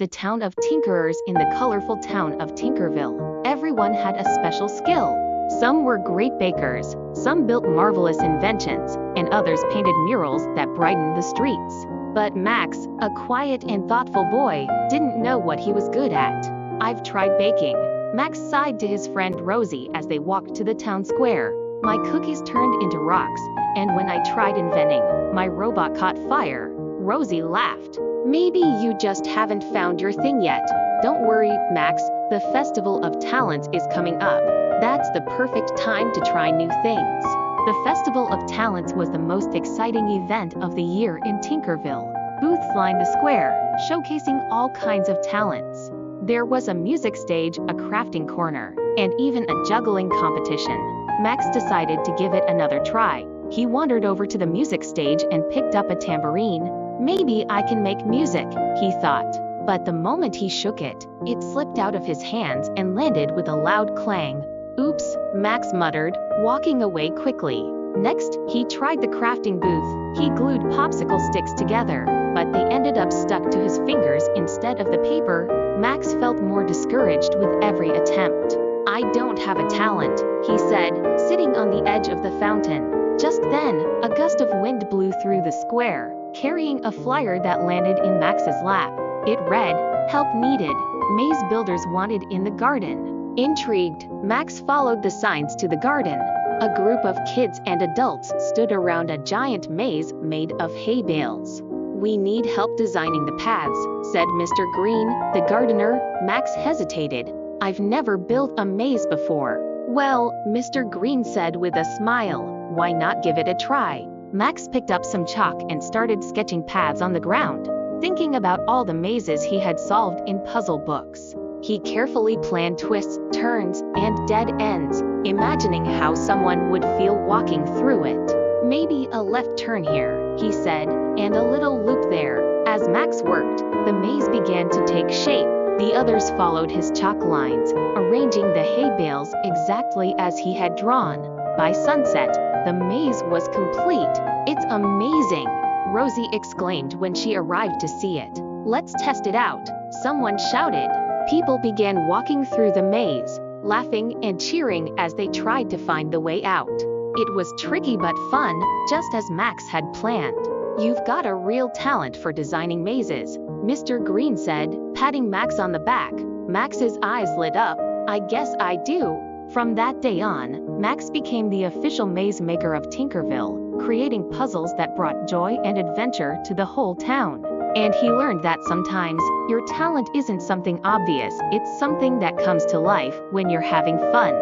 the town of tinkerers in the colorful town of Tinkerville. Everyone had a special skill. Some were great bakers, some built marvelous inventions, and others painted murals that brightened the streets. But Max, a quiet and thoughtful boy, didn't know what he was good at. "I've tried baking," Max sighed to his friend Rosie as they walked to the town square. "My cookies turned into rocks, and when I tried inventing, my robot caught fire." Rosie laughed. "Maybe you just haven't found your thing yet. Don't worry, Max, the Festival of Talents is coming up. That's the perfect time to try new things." The Festival of Talents was the most exciting event of the year in Tinkerville. Booths lined the square, showcasing all kinds of talents. There was a music stage, a crafting corner, and even a juggling competition. Max decided to give it another try. He wandered over to the music stage and picked up a tambourine. "Maybe I can make music," he thought. But the moment he shook it, it slipped out of his hands and landed with a loud clang. "Oops," Max muttered, walking away quickly. Next, he tried the crafting booth. He glued popsicle sticks together, but they ended up stuck to his fingers instead of the paper. Max felt more discouraged with every attempt. "I don't have a talent," he said, sitting on the edge of the fountain. Just then, a gust of wind blew through the square, carrying a flyer that landed in Max's lap. It read, "Help needed. Maze builders wanted in the garden." Intrigued, Max followed the signs to the garden. A group of kids and adults stood around a giant maze made of hay bales. "We need help designing the paths," said Mr. Green, the gardener. Max hesitated. "I've never built a maze before." "Well," Mr. Green said with a smile, "why not give it a try?" Max picked up some chalk and started sketching paths on the ground, thinking about all the mazes he had solved in puzzle books. He carefully planned twists, turns, and dead ends, imagining how someone would feel walking through it. "Maybe a left turn here," he said, "and a little loop there." As Max worked, the maze began to take shape. The others followed his chalk lines, arranging the hay bales exactly as he had drawn. By sunset, the maze was complete. "It's amazing!" Rosie exclaimed when she arrived to see it. "Let's test it out," someone shouted. People began walking through the maze, laughing and cheering as they tried to find the way out. It was tricky but fun, just as Max had planned. "You've got a real talent for designing mazes," Mr. Green said, patting Max on the back. Max's eyes lit up. "I guess I do." From that day on, Max became the official maze maker of Tinkerville, creating puzzles that brought joy and adventure to the whole town. And he learned that sometimes, your talent isn't something obvious, it's something that comes to life when you're having fun.